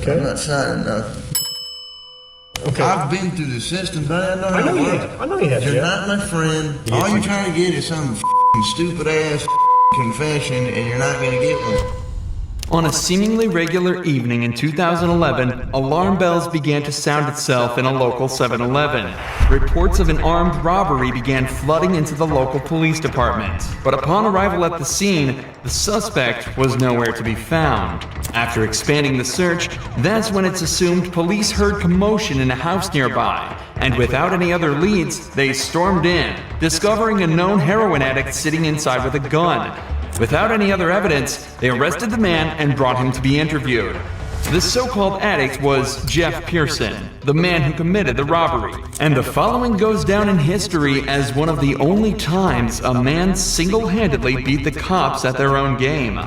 Okay. I'm not signing nothing. Okay. I've been through the system, but I know you have. You're Jeff. not my friend. Yes, All you're you- trying to get is some stupid ass confession, and you're not gonna get one. On a seemingly regular evening in 2011, alarm bells began to sound itself in a local 7-Eleven. Reports of an armed robbery began flooding into the local police department. But upon arrival at the scene, the suspect was nowhere to be found. After expanding the search, that's when it's assumed police heard commotion in a house nearby. And without any other leads, they stormed in, discovering a known heroin addict sitting inside with a gun. Without any other evidence, they arrested the man and brought him to be interviewed. This so-called addict was Jeff Pearson, the man who committed the robbery. And the following goes down in history as one of the only times a man single-handedly beat the cops at their own game.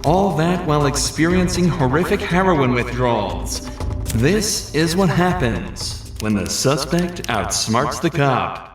All that while experiencing horrific heroin withdrawals. This is what happens when the suspect outsmarts the cop.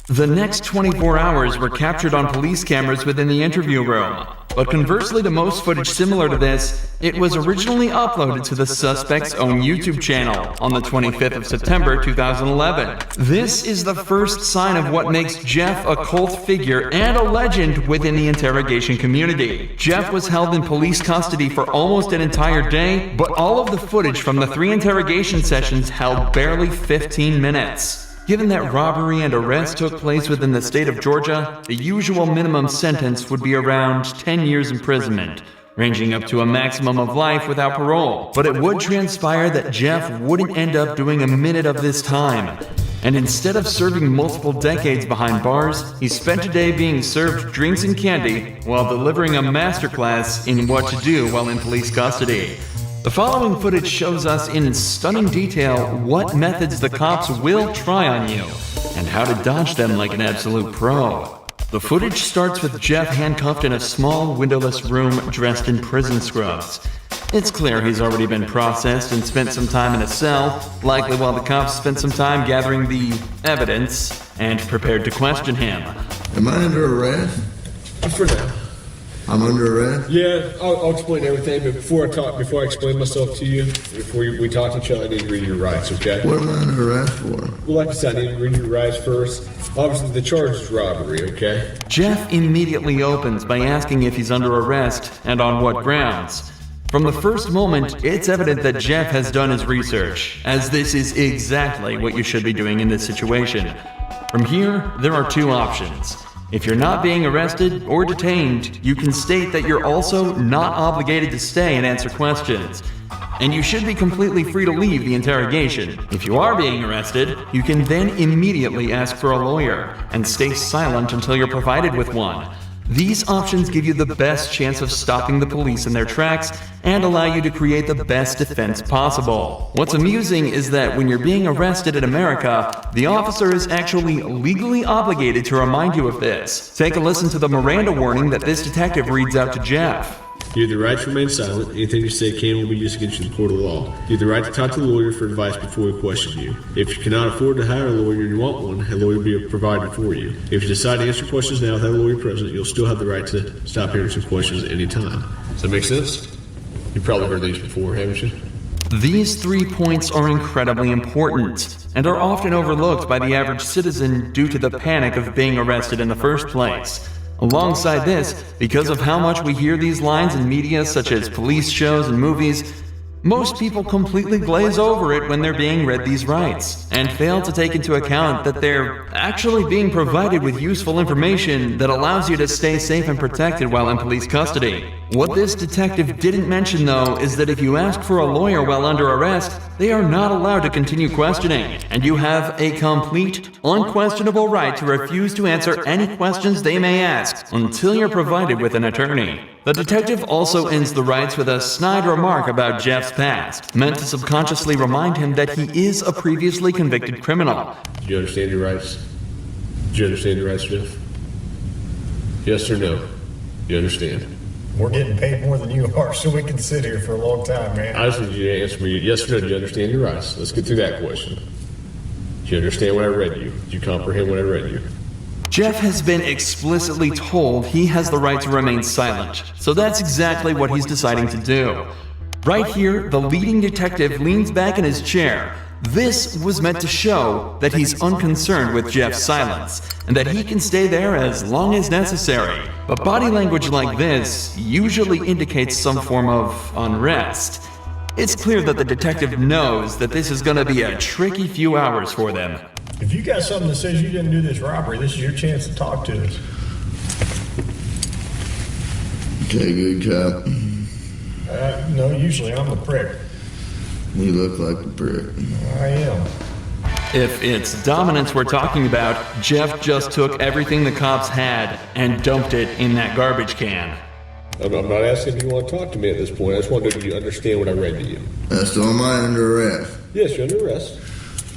The next 24 hours were captured on police cameras within the interview room. But conversely to most footage similar to this, it was originally uploaded to the suspect's own YouTube channel on the 25th of September 2011. This is the first sign of what makes Jeff a cult figure and a legend within the interrogation community. Jeff was held in police custody for almost an entire day, but all of the footage from the 3 interrogation sessions held barely 15 minutes. Given that robbery and arrest took place within the state of Georgia, the usual minimum sentence would be around 10 years imprisonment, ranging up to a maximum of life without parole. But it would transpire that Jeff wouldn't end up doing a minute of this time. And instead of serving multiple decades behind bars, he spent a day being served drinks and candy while delivering a masterclass in what to do while in police custody. The following footage shows us in stunning detail what methods the cops will try on you, and how to dodge them like an absolute pro. The footage starts with Jeff handcuffed in a small, windowless room dressed in prison scrubs. It's clear he's already been processed and spent some time in a cell, likely while the cops spent some time gathering the evidence and prepared to question him. Am I under arrest? For now. I'm under arrest? Yeah, I'll explain everything, but before I explain myself to you, before we talk to each other, I need to read your rights, okay? What am I under arrest for? Well, like I said, I need to read your rights first. Obviously, the charge is robbery, okay? Jeff immediately opens by asking if he's under arrest and on what grounds. From the first moment, it's evident that Jeff has done his research, as this is exactly what you should be doing in this situation. From here, there are 2 options. If you're not being arrested or detained, you can state that you're also not obligated to stay and answer questions. And you should be completely free to leave the interrogation. If you are being arrested, you can then immediately ask for a lawyer and stay silent until you're provided with one. These options give you the best chance of stopping the police in their tracks and allow you to create the best defense possible. What's amusing is that when you're being arrested in America, the officer is actually legally obligated to remind you of this. Take a listen to the Miranda warning that this detective reads out to Jeff. You have the right to remain silent. Anything you say can will be used against you in the court of law. You have the right to talk to a lawyer for advice before we question you. If you cannot afford to hire a lawyer and you want one, a lawyer will be provided for you. If you decide to answer questions now without a lawyer present, you'll still have the right to stop answering questions at any time. Does that make sense? You've probably heard these before, haven't you? These 3 points are incredibly important and are often overlooked by the average citizen due to the panic of being arrested in the first place. Alongside this, because of how much we hear these lines in media such as police shows and movies, most people completely glaze over it when they're being read these rights, and fail to take into account that they're actually being provided with useful information that allows you to stay safe and protected while in police custody. What this detective didn't mention though is that if you ask for a lawyer while under arrest, they are not allowed to continue questioning, and you have a complete, unquestionable right to refuse to answer any questions they may ask until you're provided with an attorney. The detective also ends the rights with a snide remark about Jeff's past, meant to subconsciously remind him that he is a previously convicted criminal. Do you understand your rights? Do you understand your rights, Jeff? Yes or no? You understand? We're getting paid more than you are, so we can sit here for a long time, man. I just need you to answer me yes or no. Do you understand your rights? Let's get through that question. Do you understand what I read you? Do you comprehend what I read you? Jeff has been explicitly told he has the right to remain silent, so that's exactly what he's deciding to do. Right here, the leading detective leans back in his chair. This was meant to show that he's unconcerned with Jeff's silence, and that he can stay there as long as necessary. But body language like this usually indicates some form of unrest. It's clear that the detective knows that this is going to be a tricky few hours for them. If you got something that says you didn't do this robbery, this is your chance to talk to us. Okay, good cop. No, usually I'm the prick. You look like a prick. I am. If it's dominance we're talking about, Jeff just took everything the cops had and dumped it in that garbage can. I'm not asking if you want to talk to me at this point. I just wanted to understand what I read to you. So am I under arrest? Yes, you're under arrest.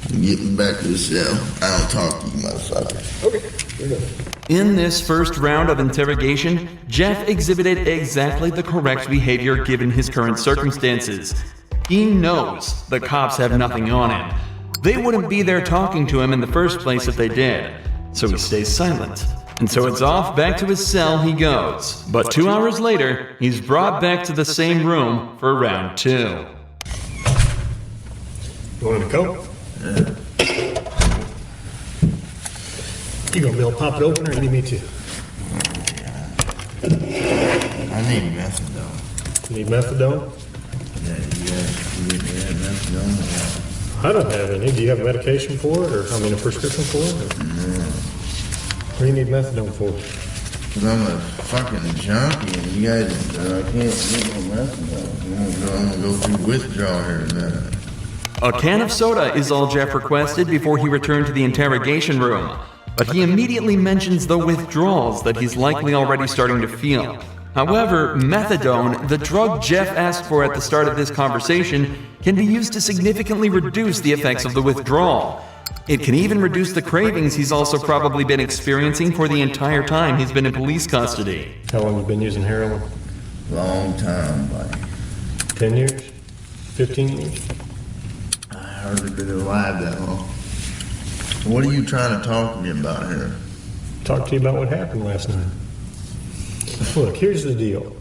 I'm getting back to the cell. I don't talk to you, motherfucker. Okay, you're done. In this first round of interrogation, Jeff exhibited exactly the correct behavior given his current circumstances. He knows the cops have nothing on him. They wouldn't be there talking to him in the first place if they did. So he stays silent. And so it's off back to his cell he goes. But 2 hours later, he's brought back to the same room for round 2. You wanted a Coke? You gonna be able to pop it open or you need me to? I need methadone. You need methadone? Yeah, you guys get me that methadone? I don't have any. Do you have medication for it, or a prescription for it? Or? No. What do you need methadone for? Because I'm a fucking junkie and you guys, I can't get no methadone. I'm gonna go through withdrawal here tonight. A can of soda is all Jeff requested before he returned to the interrogation room. But he immediately mentions the withdrawals that he's likely already starting to feel. However, methadone, the drug Jeff asked for at the start of this conversation, can be used to significantly reduce the effects of the withdrawal. It can even reduce the cravings he's also probably been experiencing for the entire time he's been in police custody. How long have you been using heroin? Long time, buddy. 10 years? 15 years? I hardly been alive that long. What are you trying to talk to me about here? Talk to you about what happened last night. Look, here's the deal.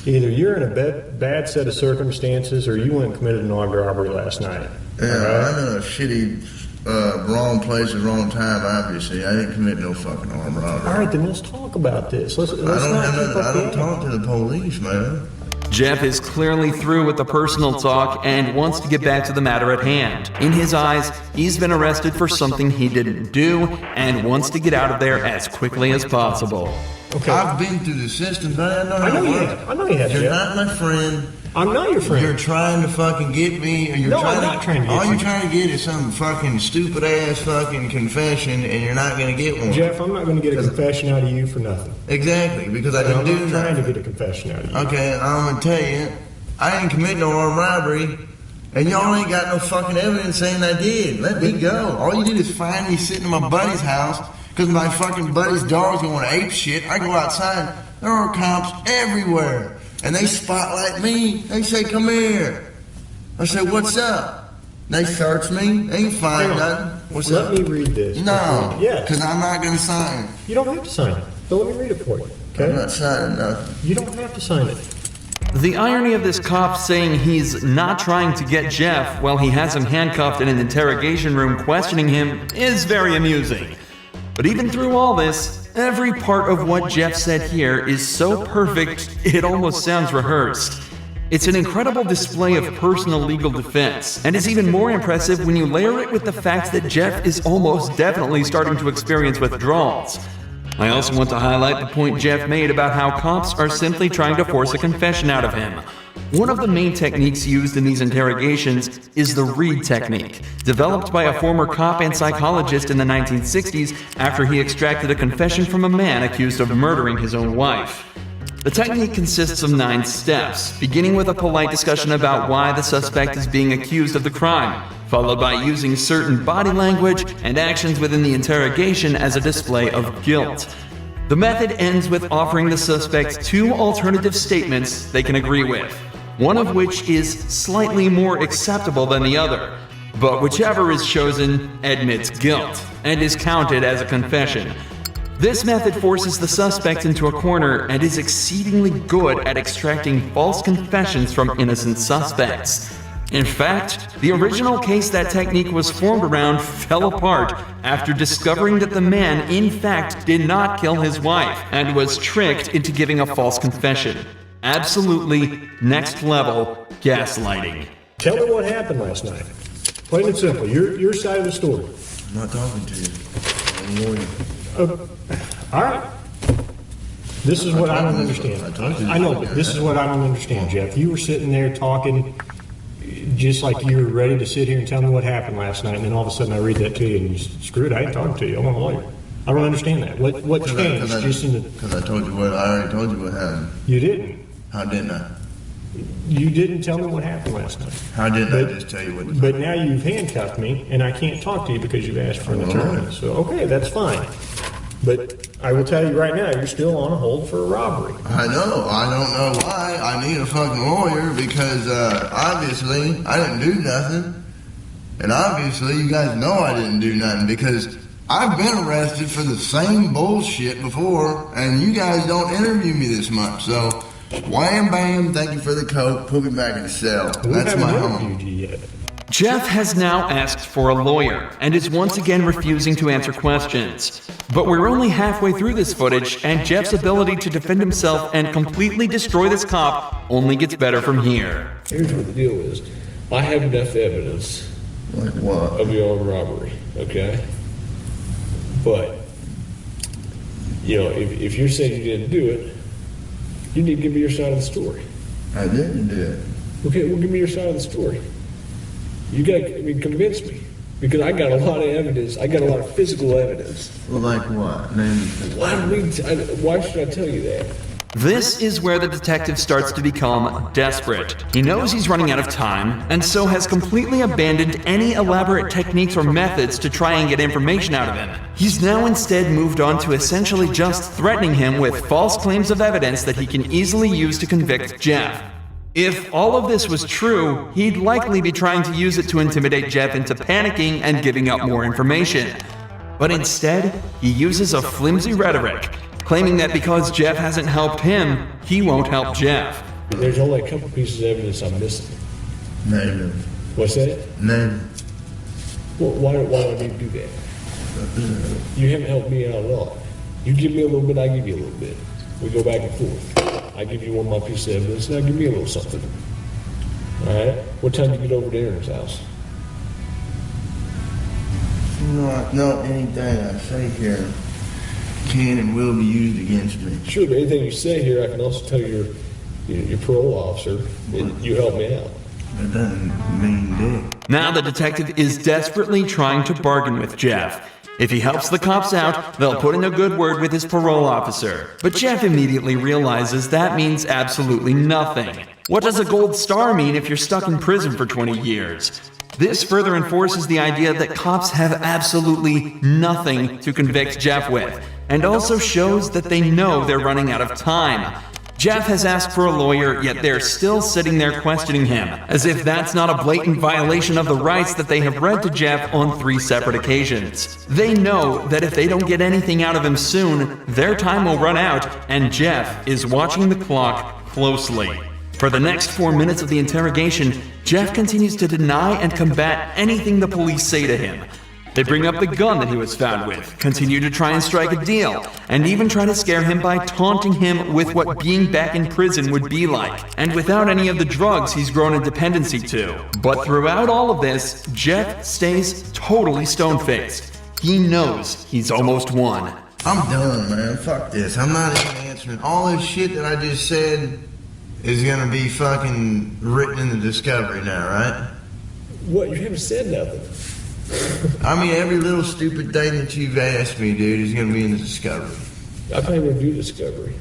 Either you're in a bad set of circumstances or you went and committed an armed robbery last night. Yeah, right? I'm in a shitty, wrong place at wrong time, obviously. I didn't commit no fucking armed robbery. All right, then let's talk about this. Let's I not keep up don't the talk to the police, man. Jeff is clearly through with the personal talk and wants to get back to the matter at hand. In his eyes, he's been arrested for something he didn't do and wants to get out of there as quickly as possible. Okay. I've been through the system, man. I know you how it have. works. I know you have, You're Jeff. not my friend. I'm not your friend. You're trying to fucking get me. Or you're No, trying I'm not trying to get all you. you're trying to get is some fucking stupid ass fucking confession, and you're not gonna get one. Jeff, I'm not going to get a confession out of you for nothing. Exactly, because I And didn't I'm do not trying to nothing. get a confession out of you. Okay, I'm gonna tell you, I didn't commit no armed robbery, and y'all ain't got no fucking evidence saying I did. Let me go. All you did is find me sitting in my buddy's house because my fucking buddy's dog's going ape shit. I go outside, there are cops everywhere, and they spotlight me. They say, "Come here." I say, "What's up?" They search me. They ain't find Hang on. nothing. What's Let up? me read this. No, Yes. because I'm not gonna sign. You don't have to sign it. But let me read it for you. I'm Okay? not signing nothing. You don't have to sign it. The irony of this cop saying he's not trying to get Jeff while he has him handcuffed in an interrogation room questioning him is very amusing. But even through all this, every part of what Jeff said here is so perfect, it almost sounds rehearsed. It's an incredible display of personal legal defense, and is even more impressive when you layer it with the fact that Jeff is almost definitely starting to experience withdrawals. I also want to highlight the point Jeff made about how cops are simply trying to force a confession out of him. One of the main techniques used in these interrogations is the read technique, developed by a former cop and psychologist in the 1960s after he extracted a confession from a man accused of murdering his own wife. The technique consists of 9 steps, beginning with a polite discussion about why the suspect is being accused of the crime, followed by using certain body language and actions within the interrogation as a display of guilt. The method ends with offering the suspect 2 alternative statements they can agree with, one of which is slightly more acceptable than the other, but whichever is chosen admits guilt and is counted as a confession. This method forces the suspect into a corner and is exceedingly good at extracting false confessions from innocent suspects. In fact, the original case that technique was formed around fell apart after discovering that the man in fact did not kill his wife and was tricked into giving a false confession. Absolutely next level gaslighting. Tell me what happened last night. Plain and simple, your side of the story. I'm not talking to you. I'm annoying. All right. This is what I don't understand. I know, but this is what I don't understand, Jeff. You were sitting there talking just like you were ready to sit here and tell me what happened last night, and then all of a sudden I read that to you and you screw it, I ain't talking to you. I want a lawyer. I don't understand that. What changed? Because I told you what, I already told you what happened. You didn't. How didn't I? You didn't tell me what happened last night. How didn't I just tell you what? But now you've handcuffed me, and I can't talk to you because you've asked for an attorney. So, okay, that's fine. But I will tell you right now, you're still on a hold for a robbery. I know. I don't know why. I need a fucking lawyer because obviously I didn't do nothing. And obviously you guys know I didn't do nothing because I've been arrested for the same bullshit before and you guys don't interview me this much. So, wham bam, thank you for the coke, put me back in the cell. That's my home. Jeff has now asked for a lawyer and is once again refusing to answer questions. But we're only halfway through this footage, and Jeff's ability to defend himself and completely destroy this cop only gets better from here. Here's what the deal is. I have enough evidence Like what? of the armed robbery, okay? But, you know, if you're saying you didn't do it, you need to give me your side of the story. I didn't do it. Okay, well, give me your side of the story. You gotta, convince me. Because I got a lot of evidence. I got a lot of physical evidence. Well, like what? Name Why should I tell you that? This is where the detective starts to become desperate. He knows he's running out of time, and so has completely abandoned any elaborate techniques or methods to try and get information out of him. He's now instead moved on to essentially just threatening him with false claims of evidence that he can easily use to convict Jeff. If all of this was true, he'd likely be trying to use it to intimidate Jeff into panicking and giving up more information. But instead, he uses a flimsy rhetoric, claiming that because Jeff hasn't helped him, he won't help Jeff. There's only a couple pieces of evidence I'm missing. Name them. What's that? Name them. Well, why do I need to do that? You haven't helped me out at all. You give me a little bit, I give you a little bit. We go back and forth. I give you one of my pieces of evidence, now give me a little something. Alright? What time do you get over to Aaron's house? No, anything I say here can and will be used against me. Sure, but anything you say here, I can also tell your parole officer that you help me out. That doesn't mean dick. Now the detective is desperately trying to bargain with Jeff. If he helps the cops out, they'll put in a good word with his parole officer. But Jeff immediately realizes that means absolutely nothing. What does a gold star mean if you're stuck in prison for 20 years? This further enforces the idea that cops have absolutely nothing to convict Jeff with, and also shows that they know they're running out of time. Jeff has asked for a lawyer, yet they're still sitting there questioning him, as if that's not a blatant violation of the rights that they have read to Jeff on 3 separate occasions. They know that if they don't get anything out of him soon, their time will run out, and Jeff is watching the clock closely. For the next 4 minutes of the interrogation, Jeff continues to deny and combat anything the police say to him. They bring up the gun that he was found with, continue to try and strike a deal, and even try to scare him by taunting him with what being back in prison would be like, and without any of the drugs he's grown a dependency to. But throughout all of this, Jeff stays totally stone-faced. He knows he's almost won. I'm done, man. Fuck this. I'm not even answering. All this shit that I just said is gonna be fucking written in the discovery now, right? What? You haven't said nothing. I mean, every little stupid thing that you've asked me, dude, is gonna be in the discovery. I can't even do discovery.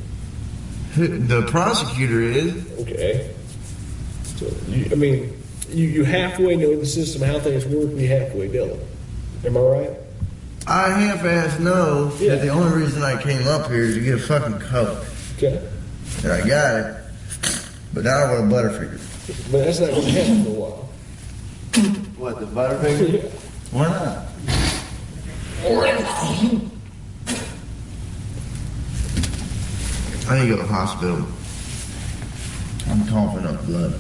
The prosecutor is. Okay. So, you halfway know the system, how things work, and you halfway don't. Am I right? I half-ass know Yeah. that the only reason I came up here is to get a fucking coke. Okay. And I got it. But now I want a Butterfinger. But that's not going to happen for a while. What, the Butterfinger? Yeah. Why not? I need to go to the hospital. I'm coughing up blood.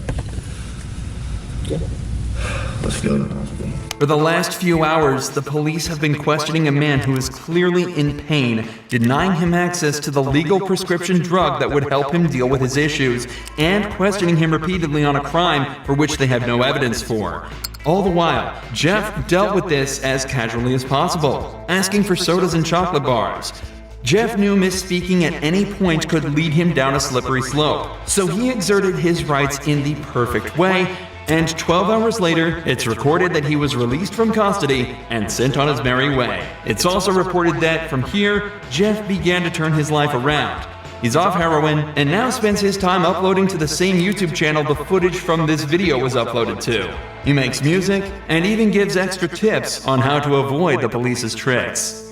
Let's go to the hospital. For the last few hours, the police have been questioning a man who is clearly in pain, denying him access to the legal prescription drug that would help him deal with his issues, and questioning him repeatedly on a crime for which they have no evidence for. All the while, Jeff dealt with this as casually as possible, asking for sodas and chocolate bars. Jeff knew misspeaking at any point could lead him down a slippery slope, so he exerted his rights in the perfect way, and 12 hours later, it's recorded that he was released from custody and sent on his merry way. It's also reported that, from here, Jeff began to turn his life around. He's off heroin and now spends his time uploading to the same YouTube channel the footage from this video was uploaded to. He makes music and even gives extra tips on how to avoid the police's tricks.